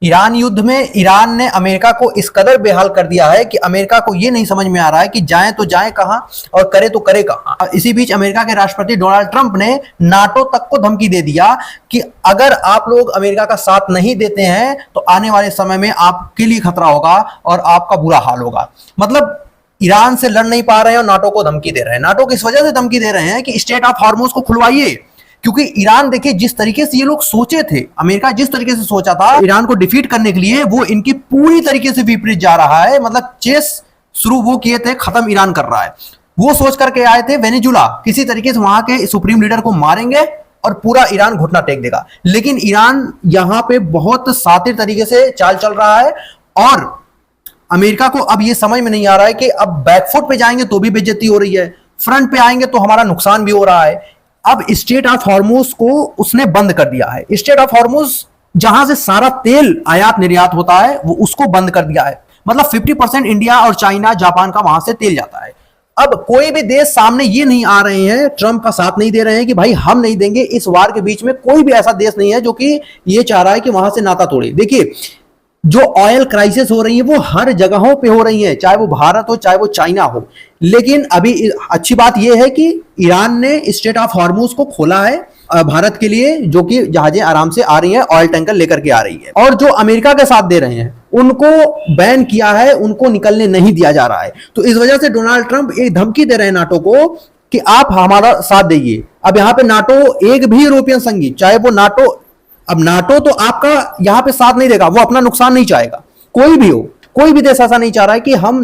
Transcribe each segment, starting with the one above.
Iran युद्ध में Iran ने अमेरिका को इस कदर बेहाल कर दिया है कि अमेरिका को यह नहीं समझ में आ रहा है कि जाए तो जाए कहां और करे तो करे कहां। इसी बीच अमेरिका के राष्ट्रपति डोनाल्ड ट्रंप ने नाटो तक को धमकी दे दिया कि अगर आप लोग अमेरिका का साथ नहीं देते हैं तो आने वाले समय में आपके लिए खतरा होगा और आपका बुरा हाल होगा। मतलब ईरान से लड़ नहीं पा रहे हैं और नाटो को धमकी दे रहे हैं। नाटो किस वजह से धमकी दे रहे हैं कि स्टेट ऑफ हॉर्मुज को खुलवाइए, क्योंकि ईरान देखिए जिस तरीके से ये लोग सोचे थे, अमेरिका जिस तरीके से सोचा था ईरान को डिफीट करने के लिए, वो इनकी पूरी तरीके से विपरीत जा रहा है। मतलब चेस शुरू वो किए थे, खत्म ईरान कर रहा है। वो सोच करके आए थे वेनेजुला किसी तरीके से वहां के सुप्रीम लीडर को मारेंगे और पूरा ईरान घुटना टेक देगा, लेकिन ईरान यहां पे बहुत सातिर तरीके से चाल चल रहा है। और अमेरिका को अब ये समझ में नहीं आ रहा है कि अब बैकफुट पे जाएंगे तो भी बेइज्जती हो रही है, फ्रंट पे आएंगे तो हमारा नुकसान भी हो रहा है। अब स्टेट ऑफ हॉर्मुज को उसने बंद कर दिया है। स्टेट ऑफ हॉर्मुज जहां से सारा तेल आयात निर्यात होता है वो उसको बंद कर दिया है। मतलब 50% इंडिया और चाइना जापान का वहां से तेल जाता है। अब कोई भी देश सामने ये नहीं आ रहे हैं, ट्रंप का साथ नहीं दे रहे हैं कि भाई हम नहीं देंगे। इस वार के बीच में कोई भी ऐसा देश नहीं है जो कि ये चाह रहा है कि वहां से नाता तोड़े। देखिए जो ऑयल क्राइसिस हो रही है वो हर जगहों पे हो रही है, चाहे वो भारत हो चाहे वो चाइना हो। लेकिन अभी अच्छी बात यह है कि ईरान ने स्टेट ऑफ हॉर्मुज को खोला है भारत के लिए, जो कि जहाजें आराम से आ रही हैं, ऑयल टैंकर लेकर के आ रही है। और जो अमेरिका के साथ दे रहे हैं उनको बैन किया है, उनको निकलने नहीं दिया जा रहा है। तो इस वजह से डोनाल्ड ट्रंप एक धमकी दे रहे हैं नाटो को कि आप हमारा साथ देइए। अब यहां पे नाटो एक भी यूरोपियन संघी, चाहे वो नाटो, अब नाटो तो आपका यहां पे साथ नहीं देगा, वो अपना नुकसान नहीं चाहेगा। कोई भी हो, कोई भी देश ऐसा नहीं चाह रहा है कि हम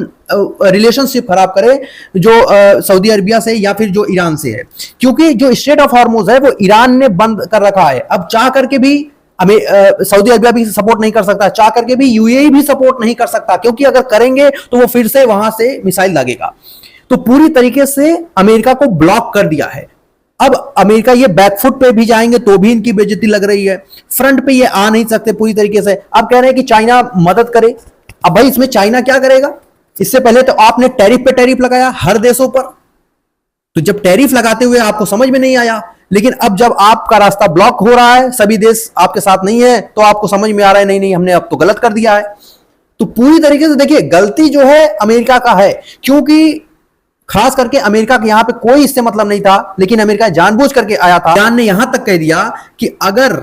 रिलेशनशिप खराब करें जो सऊदी अरबिया से या फिर जो ईरान से है, क्योंकि जो स्ट्रेट ऑफ हॉर्मुज है वो ईरान ने बंद कर रखा है। अब चाह करके भी सऊदी अरबिया भी सपोर्ट नहीं कर सकता, चाह करके भी यूएई भी सपोर्ट नहीं कर सकता, क्योंकि अगर करेंगे तो वो फिर से वहां से मिसाइल लगेगा। तो पूरी तरीके से अमेरिका को ब्लॉक कर दिया है। अब अमेरिका ये बैकफुट पे भी जाएंगे तो भी इनकी बेइज्जती लग रही है, फ्रंट पे ये आ नहीं सकते पूरी तरीके से। अब कह रहे हैं कि चाइना मदद करे। अब भाई इसमें चाइना क्या करेगा? इससे पहले तो आपने टैरिफ पे टैरिफ लगाया हर देशों पर, तो जब टैरिफ लगाते हुए आपको समझ में नहीं आया, लेकिन अब जब आपका रास्ता ब्लॉक हो रहा है, सभी देश आपके साथ नहीं है, तो आपको समझ में आ रहा है नहीं नहीं हमने अब तो गलत कर दिया है। तो पूरी तरीके से देखिए गलती जो है अमेरिका का है, क्योंकि खास करके अमेरिका के यहां पे कोई इससे मतलब नहीं था, लेकिन अमेरिका जानबूझ करके आया था। ईरान ने यहां तक कह दिया कि अगर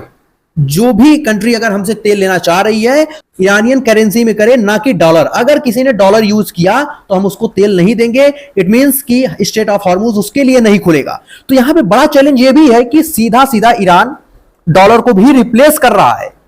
जो भी कंट्री अगर हमसे तेल लेना चाह रही है ईरानियन करेंसी में करे, ना कि डॉलर। अगर किसी ने डॉलर यूज किया तो हम उसको तेल नहीं देंगे। इट मींस कि स्टेट ऑफ हॉर्मुज उसके लिए नहीं खुलेगा। तो यहां पे बड़ा चैलेंज ये भी है कि सीधा सीधा ईरान डॉलर को भी रिप्लेस कर रहा है।